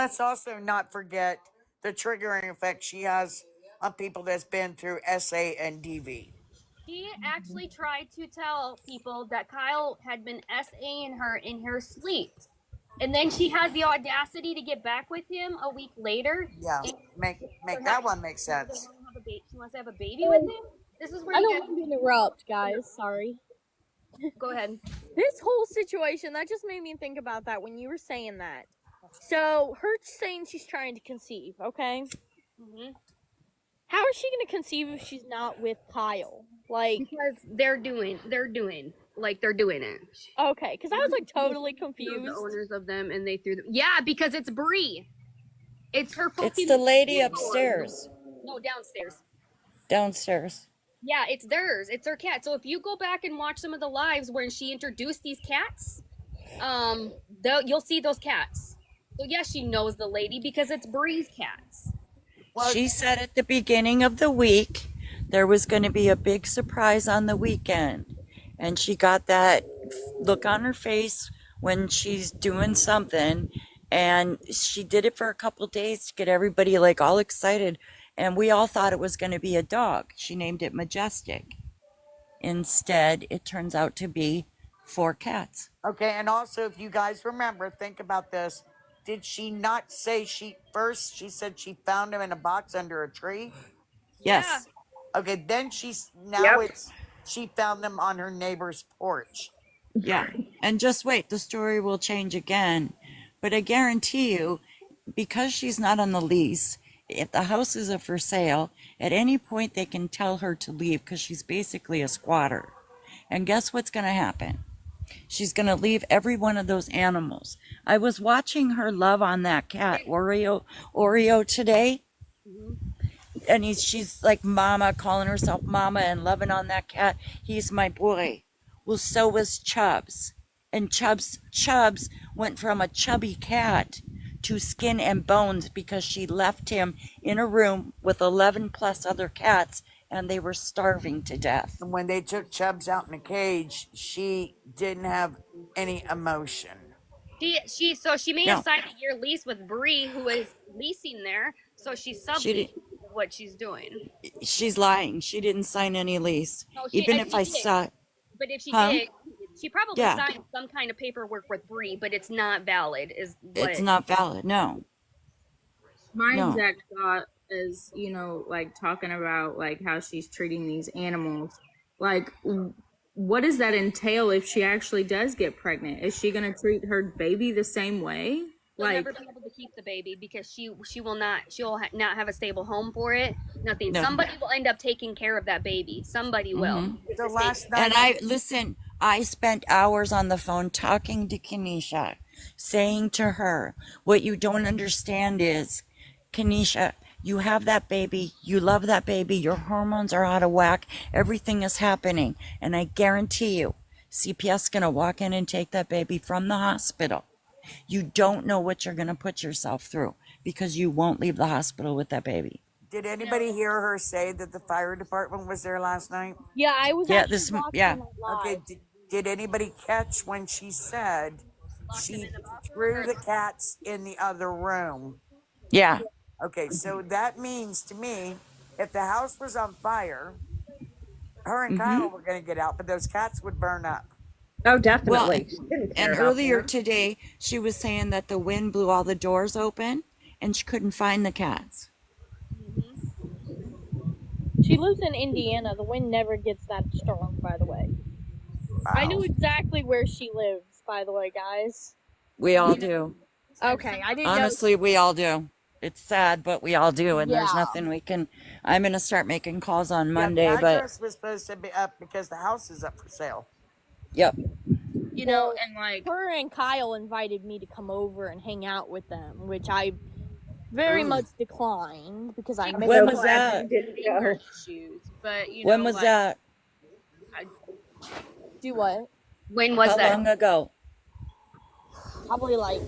let's also not forget the triggering effect she has on people that's been through SA and DV. She actually tried to tell people that Kyle had been SAing her in her sleep. And then she has the audacity to get back with him a week later. Yeah, And make that one make they sense. want to have a baby. She wants to have a baby with him. This is where I you don't get. want to interrupt, guys. Sorry. Go ahead. This whole situation, that just made me think about that when you were saying that. So, her saying she's trying to conceive, okay? Mm-hmm. How is she going to conceive if she's not with Kyle? Like, Because they're doing it. okay, because I was like totally The confused. owners of them, and they threw them. Yeah, because it's Bree. It's her fucking. It's the lady upstairs. No, downstairs. Downstairs. Yeah, it's theirs. It's her cat. So if you go back and watch some of the lives when she introduced these cats, you'll see those cats. So yes, she knows the lady because it's Bree's cats. Well, She said at the beginning of the week there was going to be a big surprise on the weekend. And she got that look on her face when she's doing something. And she did it for a couple days to get everybody like all excited. And we all thought it was going to be a dog. She named it Majestic. Instead, it turns out to be 4 cats. okay, and also if you guys remember, think about this. Did she not say she said she found him in a box under a tree? Yes. Okay, then she's Yep. she found them on her neighbor's porch. Yeah. And just wait, the story will change again. But I guarantee you, because she's not on the lease, if the house is up for sale, at any point they can tell her to leave because she's basically a squatter. And guess what's going to happen? She's going to leave every one of those animals. I was watching her love on that cat, Oreo today. And she's like mama, calling herself mama and loving on that cat. He's my boy. Well, so was Chubbs. And Chubbs went from a chubby cat to skin and bones because she left him in a room with 11 plus other cats and they were starving to death. And when they took Chubbs out in a cage, she didn't have any emotion. She may No. have signed a year lease with Bree, who is leasing there. So she's subleasing what she's doing. She's lying. She didn't sign any lease. No, Even if if she I did. saw it. But if she Huh? did, she probably Yeah. signed some kind of paperwork with Bree, but it's not valid. It's not valid. No. My No. exact thought is, like talking about like how she's treating these animals. Like, what does that entail if she actually does get pregnant? Is she going to treat her baby the same way? She'll Like, never be able to keep the baby because she will not not have a stable home for it. Nothing. No. Somebody will end up taking care of that baby. Somebody will. The last night, And I spent hours on the phone talking to Kenesha, saying to her, what you don't understand is, Kenesha, you have that baby, you love that baby, your hormones are out of whack, everything is happening. And I guarantee you, CPS is going to walk in and take that baby from the hospital. You don't know what you're going to put yourself through because you won't leave the hospital with that baby. did anybody hear her say that the fire department was there last night? Yeah, I was Yeah, actually watching yeah. that live. Okay, did anybody catch when she said she threw the cats in the other room? Yeah. Okay, so that means to me, if the house was on fire, her and Kyle were going to get out, but those cats would burn up. oh, Well, definitely. She didn't care and about earlier that. today, she was saying that the wind blew all the doors open and she couldn't find the cats. She lives in Indiana. The wind never gets that strong, by the way. I know exactly where she lives, by the way, guys. We all do. Okay, I didn't Honestly, we all do. It's sad, but we all do, and there's Yeah. nothing we can. I'm gonna start making calls on Yeah, Monday, the but address was supposed to be up because the house is up for sale. yep. And like, her and Kyle invited me to come over and hang out with them, which I very much declined because I miss When my was that? anger issues. But When was that? Do what? When was How that? long ago? Probably like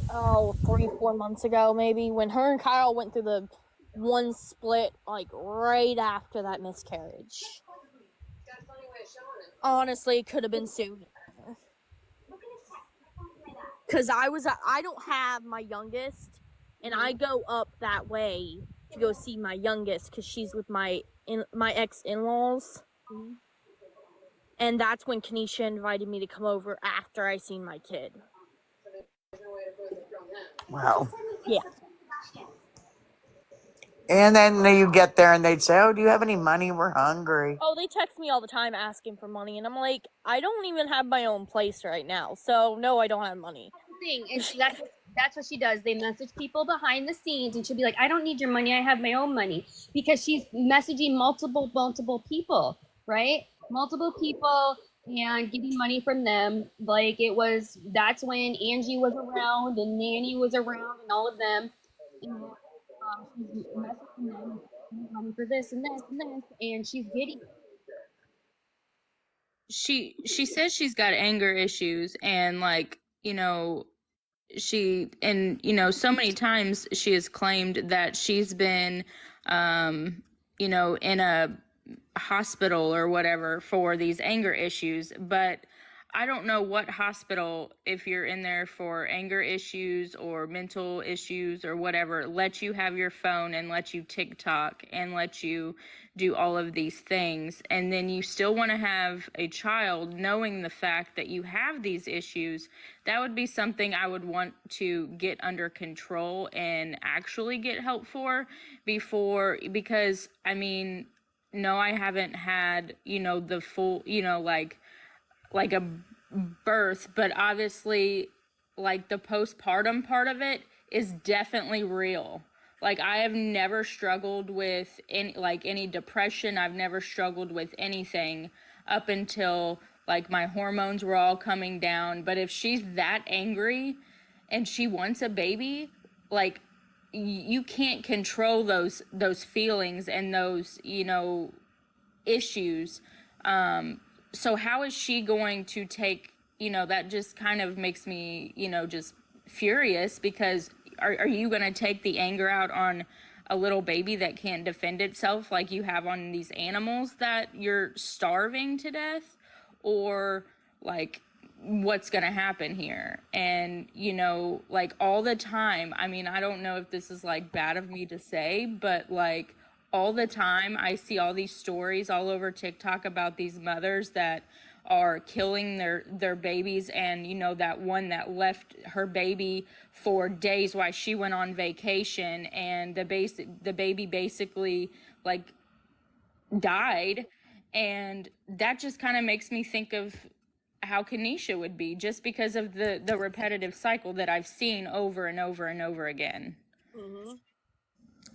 3-4 months ago, maybe, when her and Kyle went through the one split, like right after that miscarriage. Honestly, it could have been sooner. Because I don't have my youngest and I go up that way to go see my youngest because she's with my ex in-laws. And that's when Kanisha invited me to come over after I seen my kid. Wow. Yeah. And then you get there and they'd say, "Oh, do you have any money? We're hungry." Oh, they text me all the time asking for money, and I'm like, I don't even have my own place right now, so no, I don't have money. Thing and that's what she does. They message people behind the scenes, and she'll be like, "I don't need your money. I have my own money," because she's messaging multiple people, right? Multiple people and getting money from them. Like that's when Angie was around and Nanny was around and all of them. And, she's messaging them money for this and this and this, and she's getting. She says she's got anger issues, and like, you know, so many times she has claimed that she's been in a hospital or whatever for these anger issues, but I don't know what hospital, if you're in there for anger issues or mental issues or whatever, let you have your phone and let you TikTok and let you do all of these things. And then you still want to have a child knowing the fact that you have these issues. That would be something I would want to get under control and actually get help for because I mean, no, I haven't had, the full, like a birth, but obviously like the postpartum part of it is definitely real. Like I have never struggled with any depression. I've never struggled with anything up until like my hormones were all coming down. But if she's that angry and she wants a baby, like you can't control those feelings and those, issues. So how is she going to take, that just kind of makes me, just furious, because are you going to take the anger out on a little baby that can't defend itself like you have on these animals that you're starving to death? Or like what's going to happen here? And, like all the time, I mean, I don't know if this is like bad of me to say, but like all the time I see all these stories all over TikTok about these mothers that are killing their babies, and that one that left her baby for days while she went on vacation, and the baby basically like died. And that just kind of makes me think of how Kanisha would be, just because of the repetitive cycle that I've seen over and over and over again. Mm-hmm.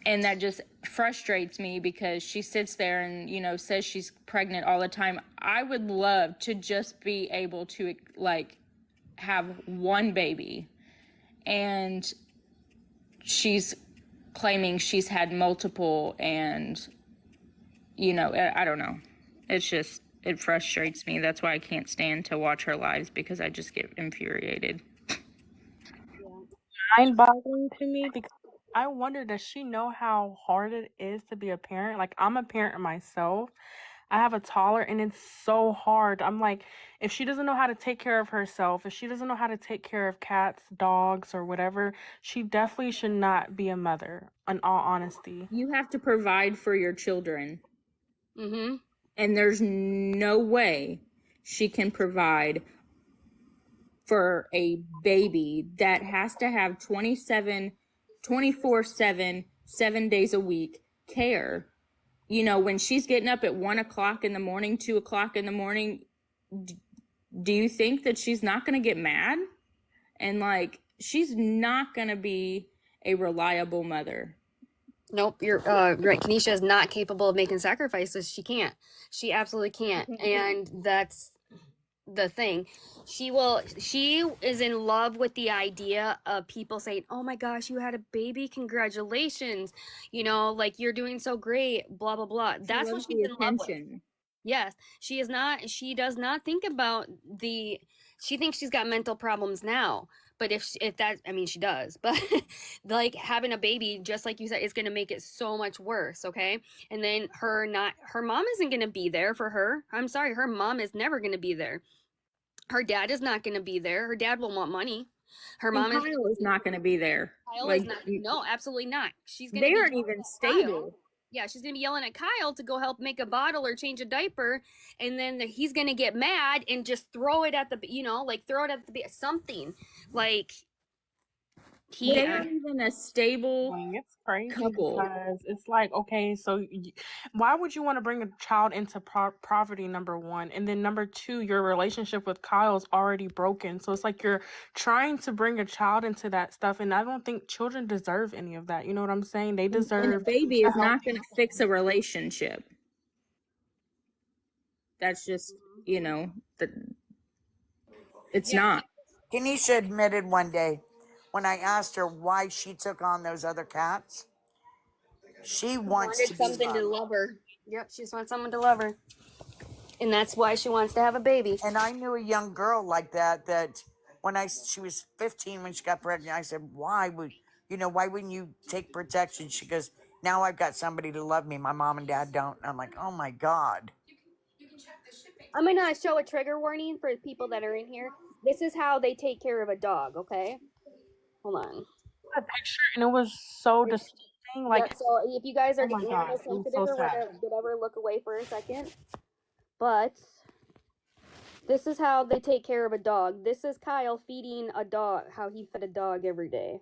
And that just frustrates me because she sits there and, says she's pregnant all the time. I would love to just be able to, like, have one baby. And she's claiming she's had multiple, and, I don't know. It's just, it frustrates me. That's why I can't stand to watch her lives, because I just get infuriated. Mind-boggling to me, because I wonder, does she know how hard it is to be a parent? Like, I'm a parent myself. I have a toddler, and it's so hard. I'm like, if she doesn't know how to take care of herself, if she doesn't know how to take care of cats, dogs, or whatever, she definitely should not be a mother, in all honesty. You have to provide for your children. Mm-hmm. And there's no way she can provide for a baby that has to have 24/7, 7 days a week care. When she's getting up at 1 o'clock in the morning, 2 o'clock in the morning, do you think that she's not going to get mad? And like, she's not going to be a reliable mother. Nope, you're right. Kanisha is not capable of making sacrifices. She can't. She absolutely can't. And that's the thing. She is in love with the idea of people saying, "Oh my gosh, you had a baby, congratulations, like you're doing so great, blah blah blah." That's what she's in love with. Yes, she does not think about she thinks she's got mental problems now. But if that, I mean, she does, but like having a baby, just like you said, is going to make it so much worse. Okay. And then her mom isn't going to be there for her. I'm sorry. Her mom is never going to be there. Her dad is not going to be there. Her dad will want money. Her And mom is Kyle is not going to be there. Kyle Like is not. No, absolutely not. She's gonna they be aren't yelling even at stable. Kyle. Yeah, she's gonna be yelling at Kyle to go help make a bottle or change a diaper, and then he's gonna get mad and just throw it at the, like throw it at the something, like he. They aren't even a stable It's crazy couple. because it's like, okay, so why would you want to bring a child into poverty, number one? And then number two, your relationship with Kyle is already broken. So it's like you're trying to bring a child into that stuff. And I don't think children deserve any of that. You know what I'm saying? They And a deserve baby a is not healthy going to fix a relationship. That's just, it's not. Kenesha admitted one day when I asked her why she took on those other cats, she wants wanted to be something to loved. love her. Yep, she just wants someone to love her, and that's why she wants to have a baby. And I knew a young girl like that when she was 15 when she got pregnant, I said, why wouldn't you take protection? She goes, now I've got somebody to love me. My mom and dad don't. And I'm like, oh my God. I'm gonna show a trigger warning for people that are in here. This is how they take care of a dog. Okay, hold on. a picture, and it was so disgusting. Like, Yep, so if you guys are oh my animal God, it was sensitive so or sad. whatever, look away for a second. But this is how they take care of a dog. This is Kyle feeding a dog, how he fed a dog every day.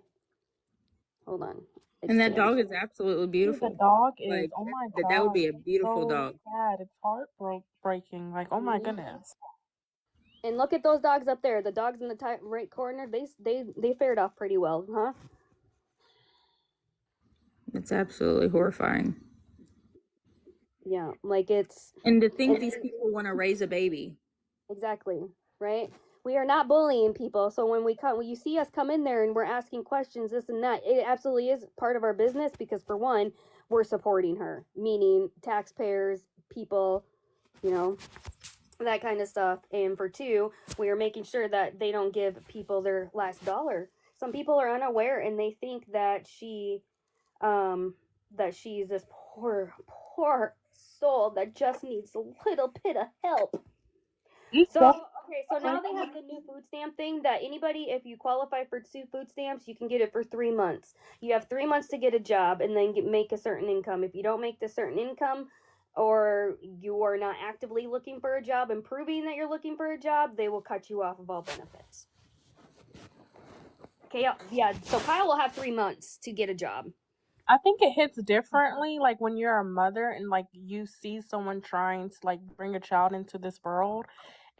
Hold on. And that dog is absolutely beautiful. The dog is, Like, oh my God. that would be a beautiful so dog. sad. It's heartbreaking. Like, oh my goodness. And look at those dogs up there. The dogs in the right corner, they fared off pretty well, huh? It's absolutely horrifying. Yeah, like it's... And to think these people want to raise a baby. Exactly, right? We are not bullying people. So when you see us come in there and we're asking questions, this and that, it absolutely is part of our business because for one, we're supporting her, meaning taxpayers, people, that kind of stuff. And for two, we are making sure that they don't give people their last dollar. Some people are unaware and they think that she's this poor soul that just needs a little bit of help. So now they have the new food stamp thing that anybody, if you qualify for food stamps, you can get it for 3 months. You have 3 months to get a job and then make a certain income. If you don't make the certain income or you are not actively looking for a job and proving that you're looking for a job, they will cut you off of all benefits. Okay, yeah, so Kyle will have 3 months to get a job. I think it hits differently, like when you're a mother and like you see someone trying to like bring a child into this world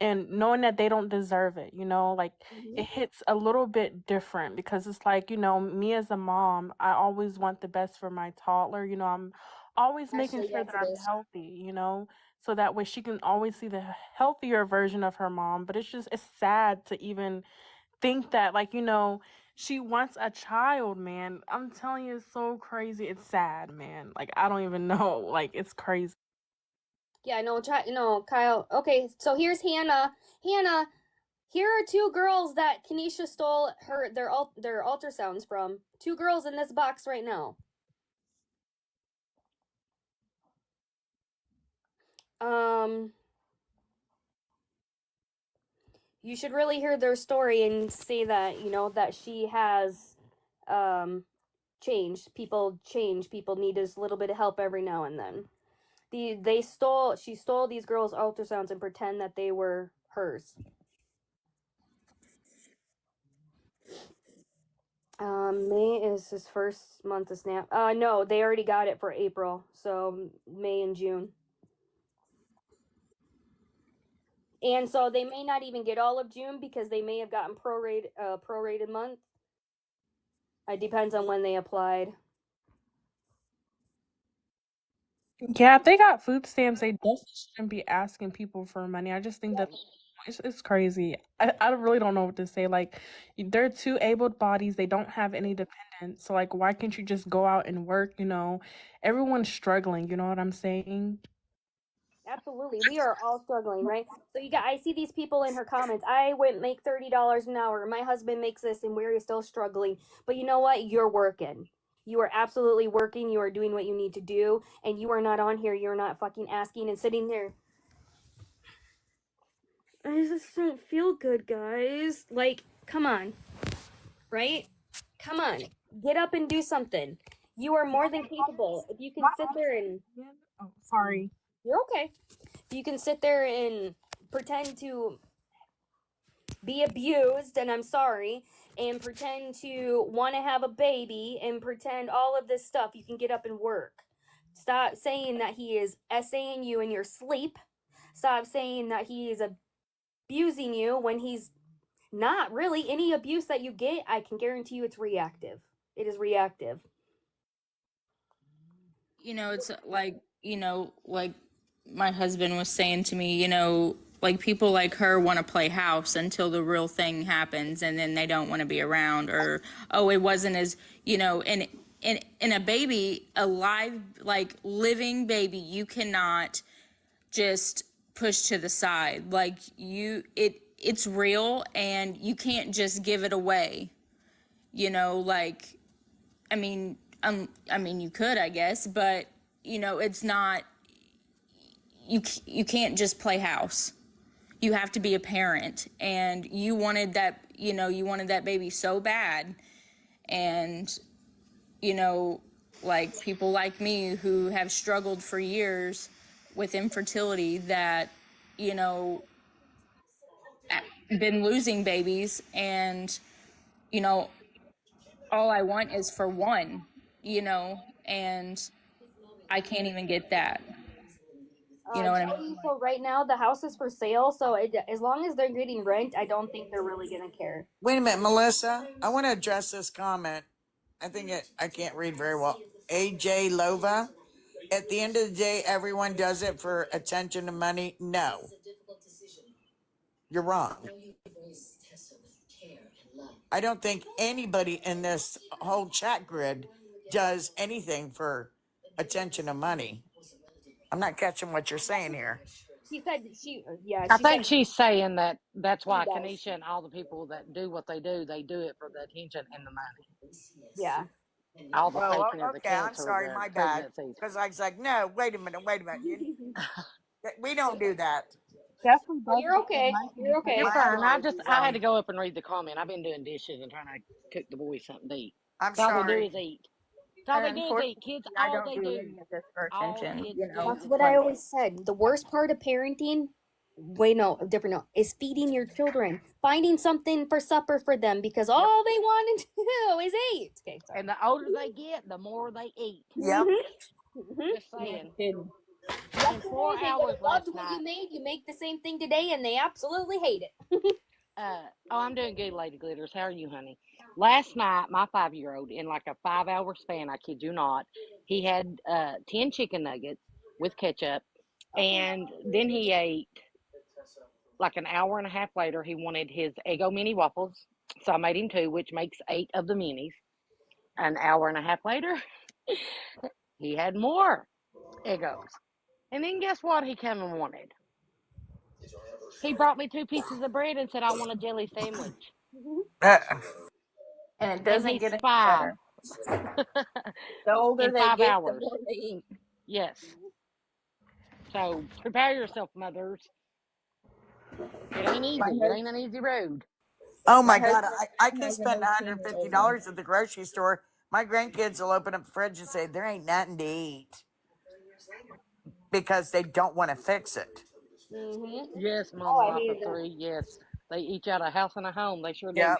and knowing that they don't deserve it, like it hits a little bit different because it's like, me as a mom, I always want the best for my toddler. I'm always making sure that I'm healthy, so that way she can always see the healthier version of her mom. But it's sad to even think that, like, she wants a child, man. I'm telling you, it's so crazy. It's sad, man. Like, I don't even know. Like, it's crazy. Yeah, no, Kyle. Okay, so here's Hannah. Hannah, here are 2 girls that Kenesha stole their ultrasounds from. 2 girls in this box right now. You should really hear their story and say that, that she has changed. People change. People need a little bit of help every now and then. She stole these girls' ultrasounds and pretend that they were hers. May is his first month of SNAP. No, they already got it for April, so May and June. And so they may not even get all of June because they may have gotten prorated month. It depends on when they applied. Yeah, if they got food stamps, they definitely shouldn't be asking people for money. I just think that it's crazy. I really don't know what to say. Like, they're 2 abled bodies. They don't have any dependents. So, like, why can't you just go out and work, Everyone's struggling, you know what I'm saying? Absolutely. We are all struggling, right? So I see these people in her comments. I went make $30 an hour. My husband makes this and we're still struggling. But you know what? You're working. You are absolutely working. You are doing what you need to do. And you are not on here. You're not fucking asking and sitting there. I just don't feel good, guys. Like, come on. right? Come on, get up and do something. You are more than capable. If you can sit there and Oh, sorry. you're okay. If you can sit there and pretend to be abused, and I'm sorry, and pretend to want to have a baby and pretend all of this stuff, you can get up and work. Stop saying that he is essaying you in your sleep. Stop saying that he is abusing you when he's not really. Any abuse that you get, I can guarantee you it's reactive. It is reactive. It's like, like my husband was saying to me, like people like her want to play house until the real thing happens, and then they don't want to be around, or, oh, it wasn't as, in a baby, a live, like living baby, you cannot just push to the side. Like it's real, and you can't just give it away. Like, I mean, you could, I guess, but it's not. You can't just play house. You have to be a parent, and you wanted that. You wanted that baby so bad, and like people like me who have struggled for years with infertility, that been losing babies, and all I want is for one, and I can't even get that. You know what I mean? So right now the house is for sale. So as long as they're getting rent, I don't think they're really gonna care. Wait a minute, Melissa. I want to address this comment. I can't read very well. AJ Lova. At the end of the day, everyone does it for attention and money. No. You're wrong. I don't think anybody in this whole chat grid does anything for attention and money. I'm not catching what you're saying here. She said yeah. I She think said she's saying that's why does. Kanisha and all the people that do what they do it for the attention and the money. Yeah. All the Well, faking of the okay, cancer, I'm sorry, the my bad. pregnancies. Because I was like, no, wait a minute. We don't do that. Definitely. You're okay. You're okay. You're My fine. apologies, I had honey. to go up and read the comment. I've been doing dishes and trying to cook the boys something to eat. I'm That's all they do sorry. is eat. That's all And they do is eat. Kids, I all don't they do do. any of this for All attention. kids You know, do That's is what I play. always said. The worst part of parenting, wait, no, different, no, is feeding your children, finding something for supper for them because all they want to do is eat. Okay, sorry. And the older they get, the more they eat. Yep. Just saying. In Yesterday, 4 they hours loved last what night. you made. You make the same thing today, and they absolutely hate it. I'm doing good, Lady Glitters. How are you, honey? Last night, my 5-year-old, in like a 5-hour span, I kid you not, he had 10 chicken nuggets with ketchup, and then he ate, like an hour and a half later, he wanted his Eggo mini waffles. So I made him 2, which makes 8 of the minis. An hour and a half later, he had more Eggos. And then guess what he came and wanted? He brought me 2 pieces of bread and said, I want a jelly sandwich. and it And doesn't he's get any 5. better. The older In they 5 get, the hours. more they eat. Yes. So prepare yourself, mothers. It ain't easy. It ain't an easy road. Oh my My God. husband I has can an spend 18-year-old. $150 at the grocery store. My grandkids will open up the fridge and say, there ain't nothing to eat. Because they don't want to fix it. Yes, Oh, Mama I hated Papa that. 3. Yes. They each out a house and a home. They sure do. Yep.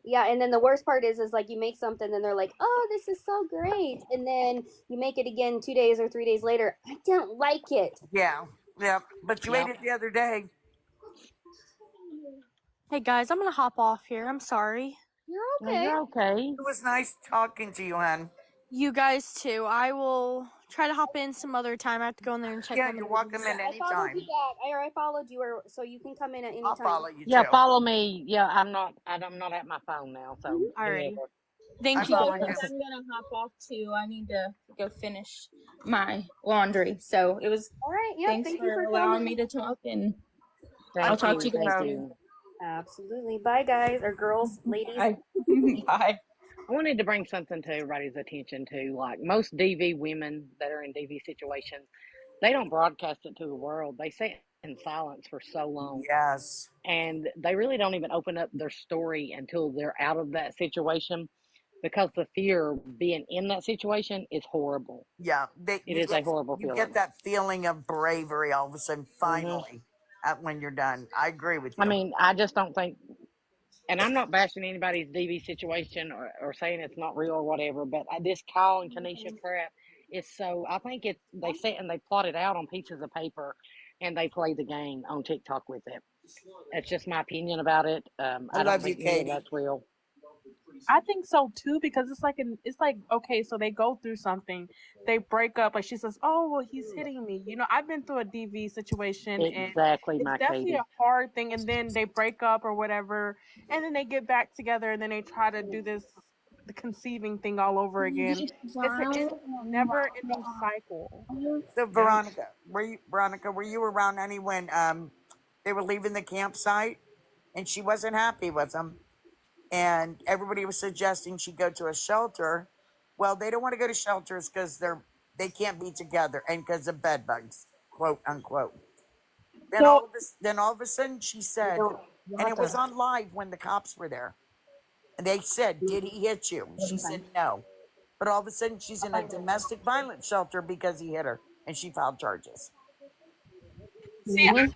Yeah, and then the worst part is like you make something and they're like, "Oh, this is so great," and then you make it again 2 days or 3 days later. I don't like it. Yeah. Yep. But you ate it the other day. Hey guys, I'm gonna hop off here. I'm sorry. You're No, okay. you're okay. It was nice talking to you, hon. You guys too. I will try to hop in some other time. I have to go in there and check Yeah, on the you're welcome in I followed anytime. you back. I followed you, or so you can come in at any I'll time. follow you Yeah, too. follow me. Yeah, I'm not at my phone now, so Alrighty. whatever. Thank I you follow guys. you. I'm gonna hop off too. I need to go finish my laundry. So it was. All right. Yeah. Thanks Thank you for for allowing coming. me to talk, and Thank I'll talk you. to you Thank guys. you. Absolutely. Bye, guys or girls, ladies. Bye. Bye. I wanted to bring something to everybody's attention too. Like most DV women that are in DV situations, they don't broadcast it to the world. They say in silence for so long. Yes. And they really don't even open up their story until they're out of that situation, because the fear of being in that situation is horrible. Yeah. It is a horrible You get feeling. that feeling of bravery all of a sudden, Hmm finally, when you're done. I agree with I you. mean, I just don't think, and I'm not bashing anybody's DV situation or saying it's not real or whatever, but this Kyle and Kanisha crap is so, I think they sit and they plot it out on pieces of paper and they play the game on TikTok with it. That's just my opinion about it. I I don't love you, think any of Katie. that's real. I think so too, because it's like okay, so they go through something, they break up, like she says, oh well, he's hitting me. You know, I've been through a DV situation, and Exactly, it's my definitely Katie. a hard thing. And then they break up or whatever, and then they get back together, and then they try to do the conceiving thing all over again. It's a never ending cycle. So Yeah. Veronica, were you around any when they were leaving the campsite and she wasn't happy with them, and everybody was suggesting she go to a shelter? Well, they don't want to go to shelters because they can't be together and because of bed bugs, quote unquote. So Then all of a sudden she said, and it was on live when the cops were there. And they said, "Did he hit you?" She said no. But all of a sudden she's in a domestic violence shelter because he hit her, and she filed charges. see, Tanisha,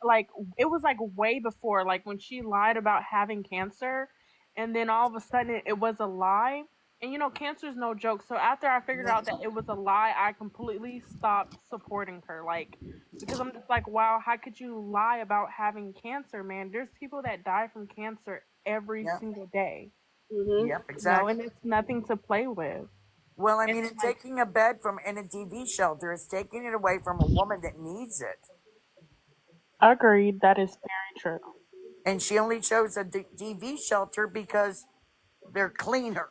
like it was like way before, like when she lied about having cancer, and then all of a sudden it was a lie. And you know, cancer is no joke. So after I figured out that it was a lie, I completely stopped supporting her. Like, because I'm just like, wow, how could you lie about having cancer, man? There's people that die from cancer every Yep. single day. Yep, You know, exactly. and it's nothing to play with. Well, I And mean, taking a bed from in a DV shelter is taking it away from a woman that needs it. agreed, that is very true. And she only chose a DV shelter because they're cleaner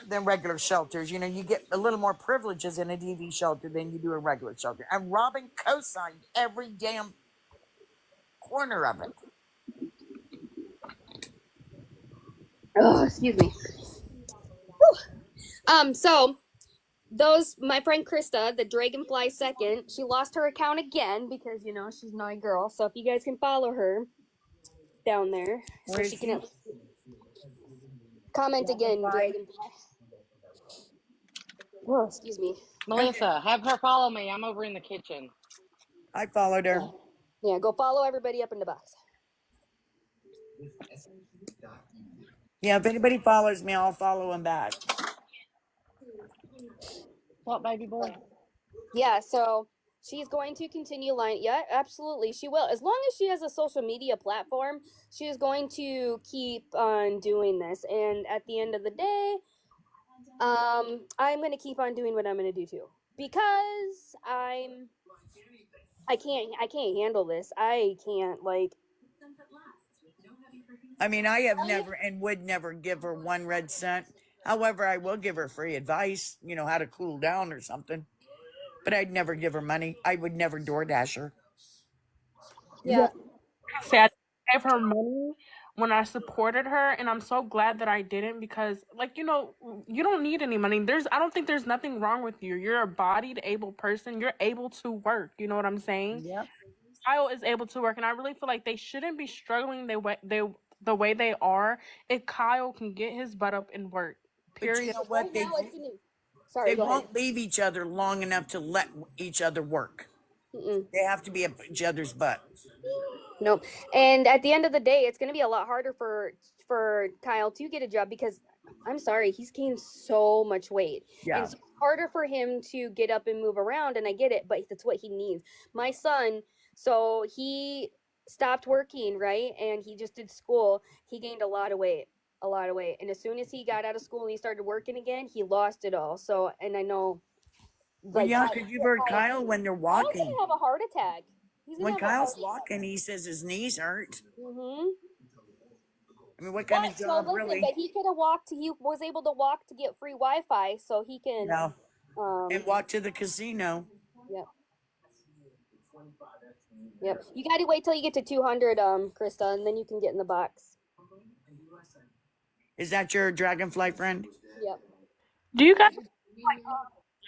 than regular shelters. You know, you get a little more privileges in a DV shelter than you do a regular shelter. And Robin co-signed every damn corner of it. Oh, excuse me. So my friend Krista, the Dragonfly second, she lost her account again because you know she's my girl. So if you guys can follow her down there, so Where she is can comment again, Dragonfly. Oh, excuse me. Melissa, have her follow me. I'm over in the kitchen. I followed her. Yeah, go follow everybody up in the box. Yeah, if anybody follows me, I'll follow them back. What, baby boy? Yeah, so she's going to continue lying. Yeah, absolutely, she will. As long as she has a social media platform, she is going to keep on doing this. And at the end of the day, I'm gonna keep on doing what I'm gonna do too, because I can't handle this. I can't I mean, I have never and would never give her 1 red cent. However, I will give her free advice, you know, how to cool down or something. But I'd never give her money. I would never DoorDash her. Yeah. Say I gave her money when I supported her, and I'm so glad that I didn't, because like, you know, you don't need any money. I don't think there's nothing wrong with you. You're a bodied able person. You're able to work. You know what I'm saying? Yep. Kyle is able to work, and I really feel like they shouldn't be struggling the way they are if Kyle can get his butt up and work. But you Period. know what? Sorry, They go ahead. won't leave each other long enough to let each other work. They have to be up each other's butt. Nope. And at the end of the day, it's going to be a lot harder for Kyle to get a job because I'm sorry, he's gained so much weight. Yeah. And it's harder for him to get up and move around, and I get it, but that's what he needs. My son, so he stopped working, right? And he just did school. He gained a lot of weight. And as soon as he got out of school and he started working again, he lost it all. So, and I know Well, yeah, because you've heard Kyle when they're Kyle's walking. gonna have a heart attack. When Kyle's walking, he says his knees hurt. Mm-hmm. I mean, what kind of job really? But he could have walked. He was able to walk to get free Wi-Fi, so he can. No. And walk to the casino. Yep. Yep. You got to wait till you get to 200, Krista, and then you can get in the box. Is that your Dragonfly friend? Yep. Do you guys like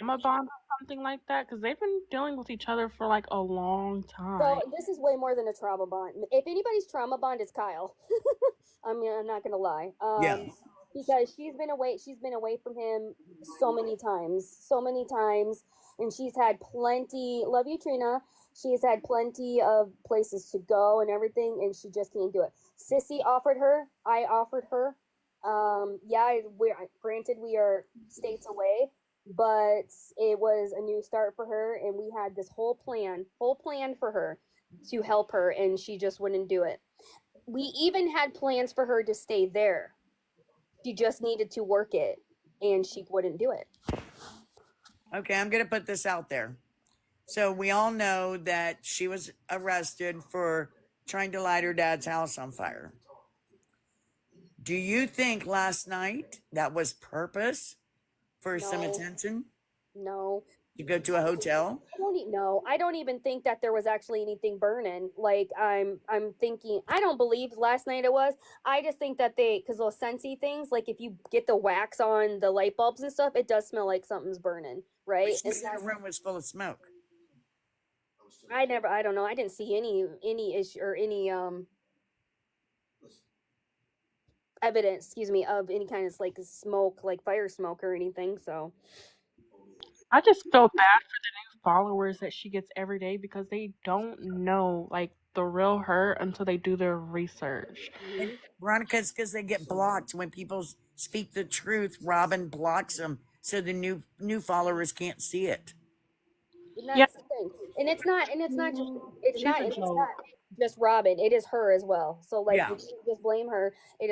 Amazon something like that? Because they've been dealing with each other for like a long So time. this is way more than a trauma bond. If anybody's trauma bond, it's Kyle. I'm not gonna lie. Yeah. Because she's been away from him so many times, and she's had plenty. Love you, Trina. She's had plenty of places to go and everything, and she just can't do it. Sissy offered her. I offered her. Yeah, we're granted we are states away, but it was a new start for her, and we had this whole plan for her to help her, and she just wouldn't do it. We even had plans for her to stay there. She just needed to work it, and she wouldn't do it. Okay, I'm gonna put this out there. So we all know that she was arrested for trying to light her dad's house on fire. Do you think last night that was purpose for some No, attention no. to go to a hotel? I don't even think that there was actually anything burning. Like I'm thinking, I don't believe last night it was. I just think that because those scentsy things, like if you get the wax on the light bulbs and stuff, it does smell like something's burning, But right? she And said her that's, room was full of smoke. I don't know. I didn't see any issue or any evidence, excuse me, of any kind of like smoke, like fire smoke or anything. So I just feel bad for the new followers that she gets every day because they don't know like the real her until they do their research. And Veronica, it's because they get blocked when people speak the truth. Robin blocks them so the new followers can't see it. and Yeah, that's the thing. And it's not just she's a it's joke. not just Robin. It is her as well. So like Yeah. you can't just blame her. It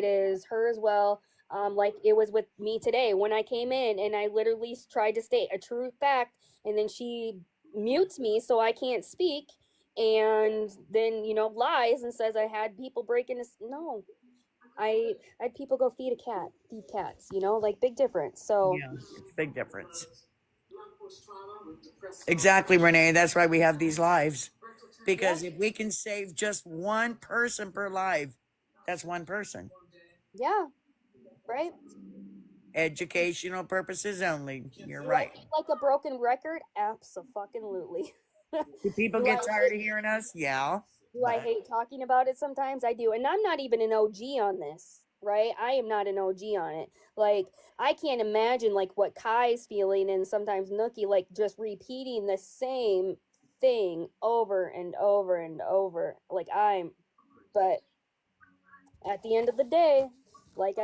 is her as well. Like it was with me today when I came in and I literally tried to state a true fact, and then she mutes me so I can't speak, and then lies and says I had people break into. No, I had people go feed cats. Like big difference. So Yeah, it's a big difference. Exactly, Renee. That's why we have these lives. yeah, Because if we can save just one person per live, that's one person. yeah, right. Educational purposes only. You're Do I right. feel like a broken record? Absolutely. Do people Do get I tired hate, of hearing us? Yeah. do I But hate talking about it sometimes? I do. And I'm not even an OG on this, right? I am not an OG on it. Like, I can't imagine like what Kai's feeling and sometimes Nookie, like just repeating the same thing over and over and over. But at the end of the day, like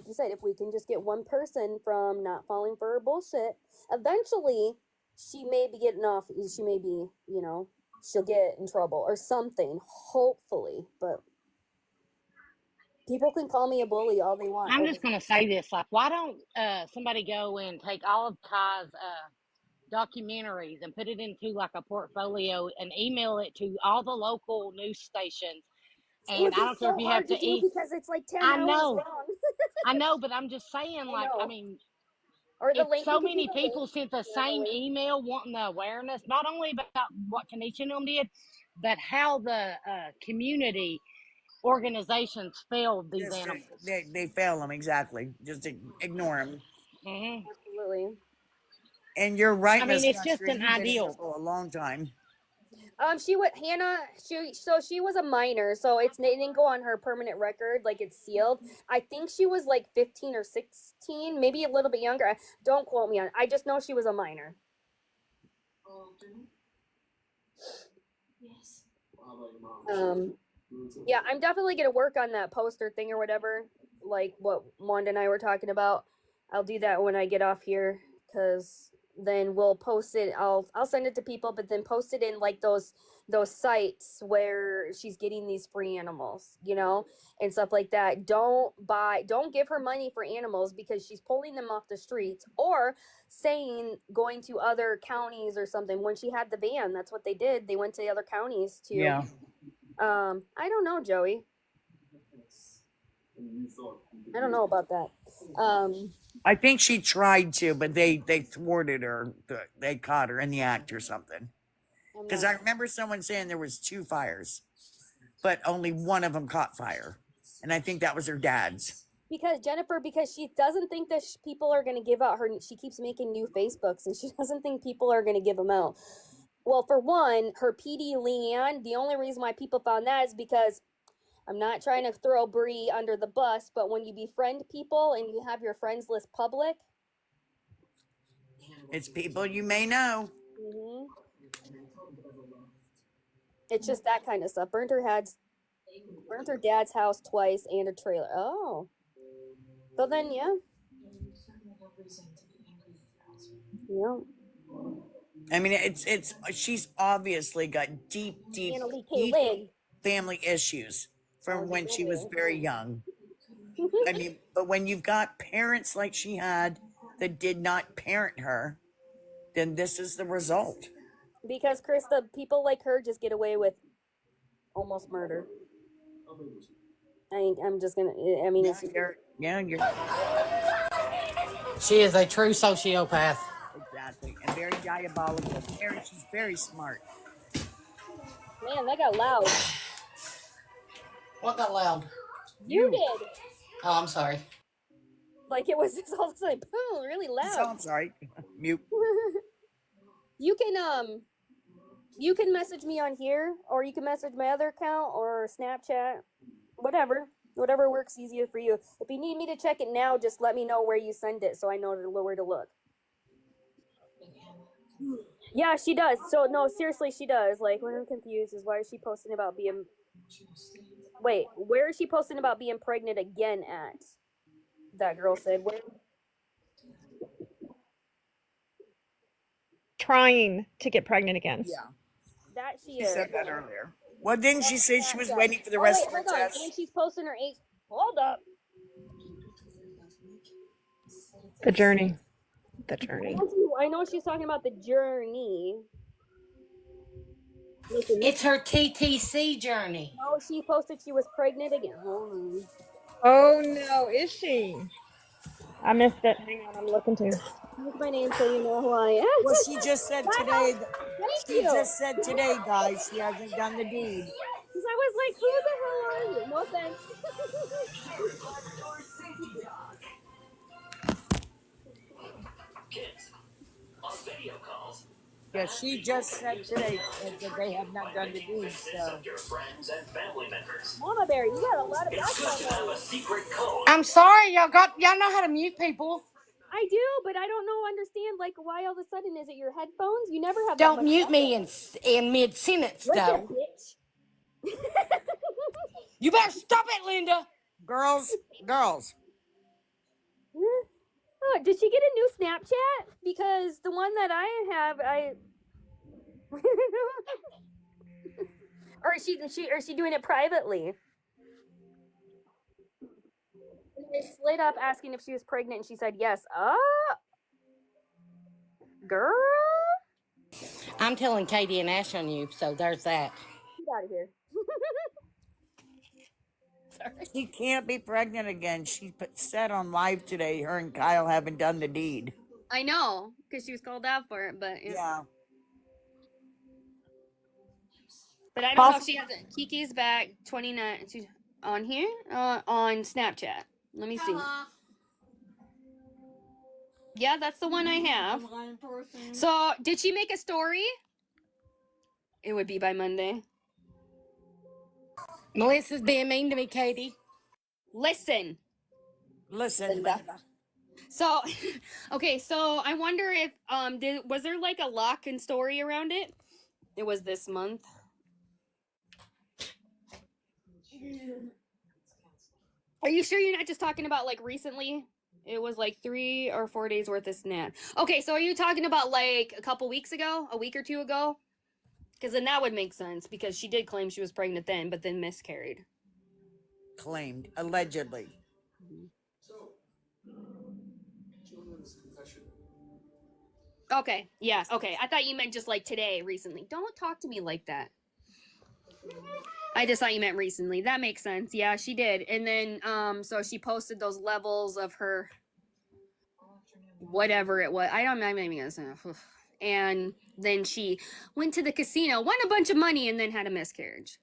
you said, if we can just get one person from not falling for her bullshit, eventually she may be getting off. She may be, she'll get in trouble or something. Hopefully, but people can call me a bully all they want. I'm just gonna say this: like, why don't somebody go and take all of Kai's documentaries and put it into like a portfolio and email it to all the local news stations? It would And I be don't care if so you have hard to to do eat. because it's like 10 I hours know, long. I know, but I'm just saying, I like, I know. mean, Or the if link. We so could do many the link. people sent the Yeah, the same link. email wanting the awareness, not only about what Kanisha and them did, but how the community organizations failed these just animals. they fail them exactly. Just ignore them. Hmm. Absolutely. And you're right, I mean, Miss it's just Country. an You've been in this ideal. for a long time. She was Hannah. She was a minor, so it didn't go on her permanent record, like it's sealed. I think she was like 15 or 16, maybe a little bit younger. Don't quote me on it. I just know she was a minor. Um, yeah, I'm definitely gonna work on that poster thing or whatever, like what Wanda and I were talking about. I'll do that when I get off here, because then we'll post it. I'll send it to people, but then post it in like those sites where she's getting these free animals, and stuff like that. Don't give her money for animals because she's pulling them off the streets or saying going to other counties or something. When she had the van, that's what they did. They went to the other counties to. Yeah. I don't know, Joey. I don't know about that. I think she tried to, but they thwarted her. They caught her in the act or something. I'm Because not. I remember someone saying there was 2 fires, but only one of them caught fire, and I think that was her dad's. Because Jennifer, because she doesn't think that people are going to give out her. She keeps making new Facebooks, and she doesn't think people are going to give them out. Well, for one, her PD Leanne. The only reason why people found that is because I'm not trying to throw Bree under the bus, but when you befriend people and you have your friends list public, It's people you may know. mm-hmm, it's just that kind of stuff. Burnt her dad's house twice and a trailer. Oh, so then yeah. I mean, it's she's obviously got deep Annalie K. Wig. family issues from when she was very young. I mean, but when you've got parents like she had that did not parent her, then this is the result. Because Krista, people like her just get away with almost murder. I'm just gonna. I mean, it's You're She is a true sociopath. exactly, and very diabolical. She's very smart. man, that got loud. What got loud? You did. Oh, I'm sorry. Like it was just all of a sudden, boom, really So loud. I'm sorry. Mute. You can message me on here, or you can message my other account or Snapchat, whatever works easier for you. If you need me to check it now, just let me know where you send it so I know where to look. Yeah, she does. So no, seriously, she does. Like, what I'm confused is, why is she posting about being? Wait, where is she posting about being pregnant again at? That girl said, where? Trying to get pregnant again. Yeah, That she she is. said that earlier. Well, didn't she say she was Snapchat. waiting for the Oh, rest wait, of her hold on. tests? And she's posting her age. Hold up. The journey. The journey. I know she's talking about the journey. Listen, It's her TTC journey. oh, she posted she was pregnant again. Hold on. Oh no, is she? I missed it. Hang on, I'm looking too. What's my name so you know who I am? Well, she just said today. Thank She you. just said today, guys. She hasn't done the deed. Because I was like, who the hell are you? No thanks. Yeah, she just said today that they have not done the deed. So Mama Bear, you got a lot of background noise. I'm sorry, y'all know how to mute people. I do, but I don't understand, like, why all of a sudden is it your headphones? You never have that Don't much mute me background. in mid sentence, Listen, though. bitch. You better stop it, Linda. girls. Oh, did she get a new Snapchat? Because the one that I have, or is she doing it privately? They slid up asking if she was pregnant, and she said yes. Girl, I'm telling Katie and Ash on you, so there's that. get out of here. Sorry. She can't be pregnant again. She said on live today, her and Kyle haven't done the deed. I know, because she was called out for it, but Yeah. But I don't know if she has it. Kiki's back 29 on here on Snapchat. Let me see. Yeah, that's the one I have. So, did she make a story? It would be by Monday. Melissa's being mean to me, Katie. Listen. Linda. So, okay, so I wonder if was there like a lock and story around it? It was this month. Are you sure you're not just talking about like recently? It was like 3 or 4 days worth of snap. Okay, so are you talking about like a couple weeks ago, a week or two ago? Because then that would make sense, because she did claim she was pregnant then, but then miscarried. Claimed, allegedly. Okay, yeah, okay. I thought you meant just like today, recently. Don't talk to me like that. I just thought you meant recently. That makes sense. Yeah, she did. And then, so she posted those levels of her, whatever it was. I'm not even gonna say. And then she went to the casino, won a bunch of money, and then had a miscarriage.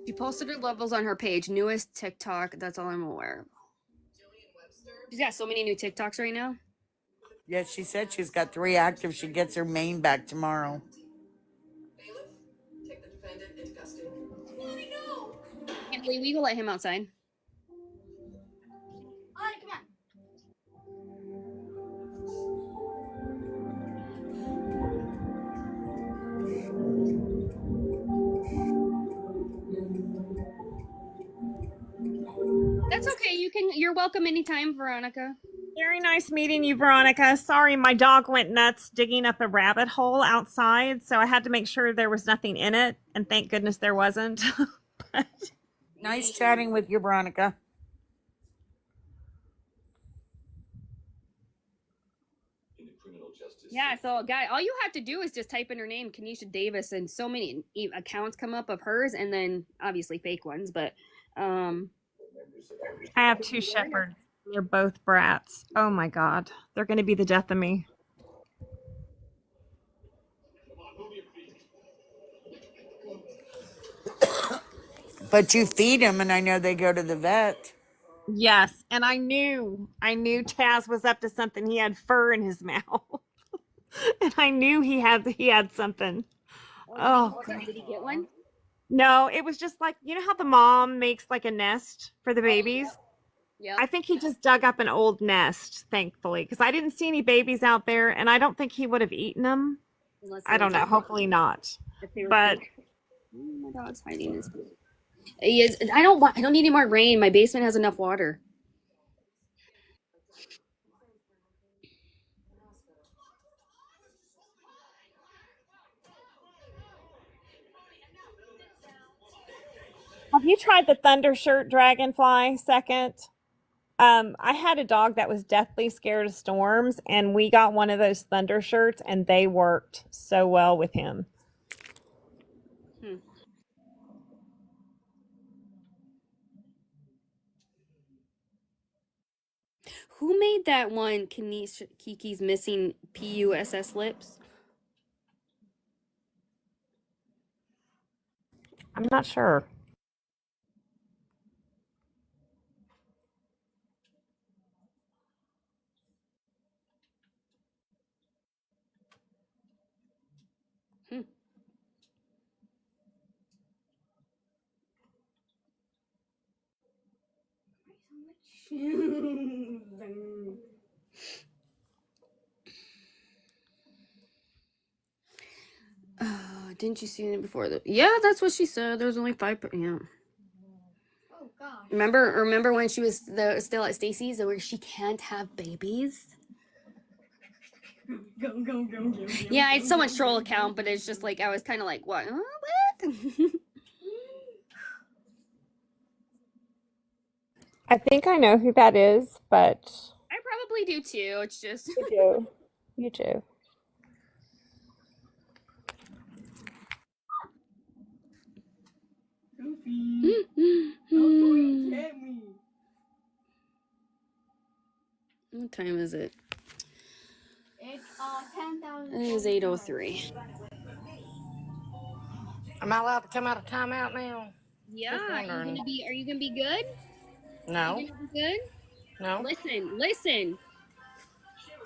She posted her levels on her page. Newest TikTok. That's all I'm aware of. She's got so many new TikToks right now. Yeah, she said she's got 3 active. She gets her main back tomorrow. Emily, we will let him outside. That's okay. You're welcome anytime, Veronica. Very nice meeting you, Veronica. Sorry, my dog went nuts digging up a rabbit hole outside, so I had to make sure there was nothing in it, and thank goodness there wasn't. But Nice chatting with you, Veronica. Yeah, so guy, all you have to do is just type in her name, Kenesha Davis, and so many accounts come up of hers, and then obviously fake ones. But I have 2 shepherds. They're both brats. Oh my god, they're going to be the death of me. But you feed them, and I know they go to the vet. Yes, and I knew Taz was up to something. He had fur in his mouth. And I knew he had something. Oh, did he get one? no, it was just like, you know how the mom makes like a nest for the babies? Yeah. I think he just dug up an old nest, thankfully, because I didn't see any babies out there, and I don't think he would have eaten them. I don't know. Hopefully not. But my dog's hiding his food. He is. I don't need any more rain. My basement has enough water. have you tried the Thunder Shirt Dragonfly second? I had a dog that was deathly scared of storms, and we got one of those Thunder Shirts, and they worked so well with him. Who made that one? Kiki's missing PUSS lips. I'm not sure. Didn't you see it before? Yeah, that's what she said. There's only 5. Yeah. Oh gosh. Remember when she was still at Stacy's, where she can't have babies? Go. Yeah, it's someone's troll account, but it's just like I was kind of like, what? What? I think I know who that is, but I probably do too. It's just you do. You do. What time is it? It's 10,000. It is 8:03. Am I allowed to come out of timeout now? Yeah. Are you wondering. gonna be good? No. You gonna be good? No. Listen.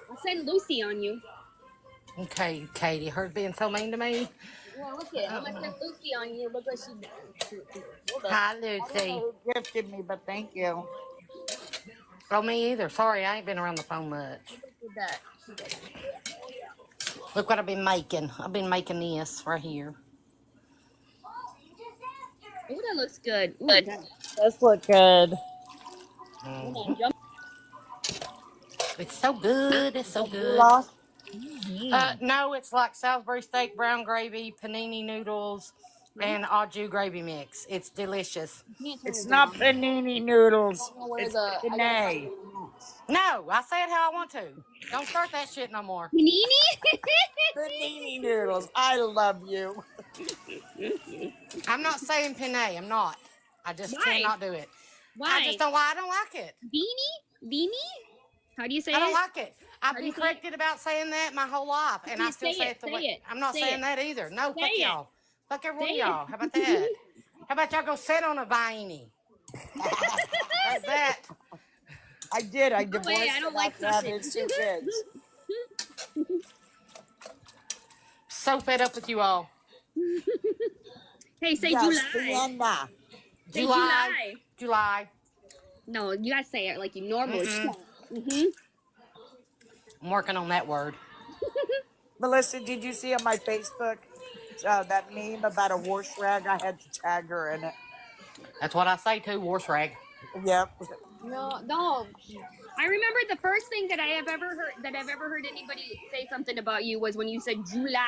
I'll send Lucy on you. Okay, Katie. Her being so mean to me. Well, look it. I'm gonna send Lucy on you. Look what she did. Hi, I don't know Lucy. who gifted me, but thank you. Oh, me either. Sorry, I ain't been around the phone much. Look at that. Look what I've been making. I've been making this right here. Oh, that looks good. Ooh, that Does look good. jump. It's so good. It's so good. No, it's like Salisbury steak, brown gravy, panini noodles, and au jus gravy mix. It's delicious. It's not panini noodles. It's penne. No, I say it how I want to. Don't start that shit no more. Panini? Panini noodles. I love you. I'm not saying penne. I'm not. I just Why? cannot do it. Why? I just don't. I don't like it. Beanie? How do you say I don't it? like it. I've How do been you say it? corrected about saying that my whole life, and Okay, I still say say it, it the say way. it, I'm not say saying it. that either. No, Say fuck it. y'all. Fuck every one of Say it. y'all. How about that? How about y'all go sit on a viney? How's that? I did. I No way, divorced I don't him like after having pushing. his 2 kids. So fed up with you all. Hey, say Yes, July. Vienna. Say July. July. July. No, you gotta say it like you normally Mm-mm. say. I'm working on that word. Melissa, did you see on my Facebook that meme about a wash rag? I had to tag her in it. That's what I say too, wash rag. Yep. No. I remember the first thing that I've ever heard anybody say something about you was when you said July.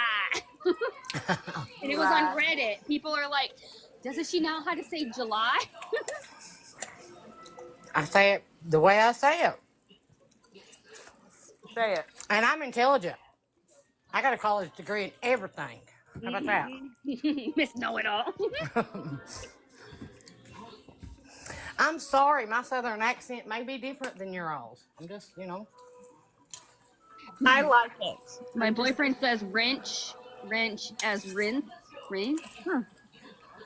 And it was on Reddit. People are like, doesn't she know how to say July? I say it the way I say it. Say it. And I'm intelligent. I got a college degree in everything. How about that? Miss Know-It-All. I'm sorry, my southern accent may be different than your all's. I'm just, I like it. My boyfriend says wrench as rinse. Rinse? Huh.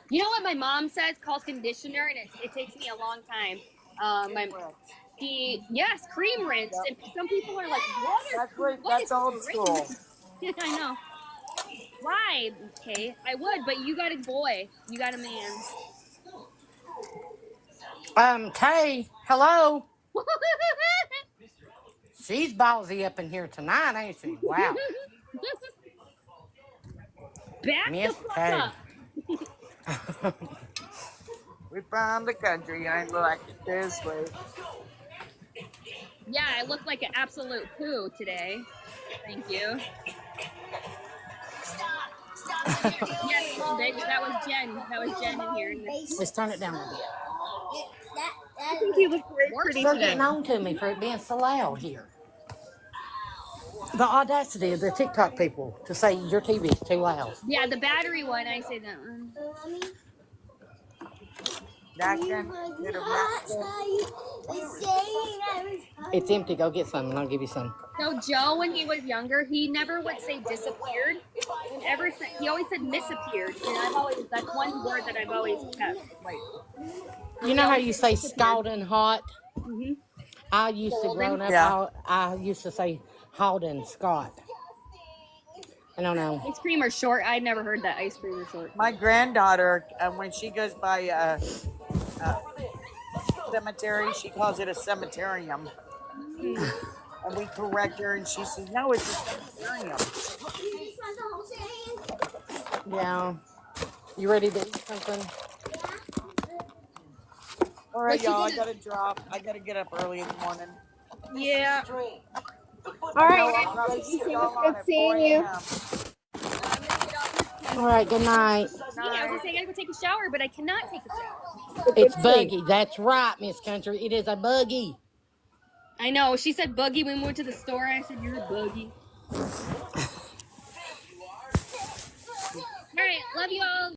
You know what my mom says? Calls conditioner, and it takes me a long time. Yes, cream rinse. And some people are like, That's old school. I know. Why? Okay, I would, but you got a boy. You got a man. Kay, hello. She's ballsy up in here tonight, ain't she? Wow. Back Miss the fuck Kay. up. We from the country. I like it this way. Yeah, I look like an absolute poo today. Thank you. Yes, that was Jen. That was Jen in here. Let's turn it down a bit. I think you look very pretty They're today. getting on to me for it being so loud here. The audacity of the TikTok people to say your TV is too loud. Yeah, the battery one, I say that one. It's empty. Go get some and I'll give you some. So Joe, when he was younger, he never would say disappeared. He always said misappeared. And that's one word that I've always kept. You know how you say scalding hot? Mm-hmm. I used to growing up, I used to say Halden Scott. I don't know. Ice cream or short? I'd never heard that ice cream or short. My granddaughter, when she goes by cemetery, she calls it a cemeterium. And we correct her, and she says, "No, it's a cemeterium." Yeah. You ready to eat something? All right, y'all. I gotta drop. I gotta get up early in the morning. Yeah. All right. Probably see y'all on Good at seeing 4 you. a.m. All right, good night. Yeah, I was gonna say I gotta go take a shower, but I cannot take a shower. It's buggy. That's right, Miss Country. It is a buggy. I know. She said buggy when we went to the store. I said, you're a buggy. All right. Love you all.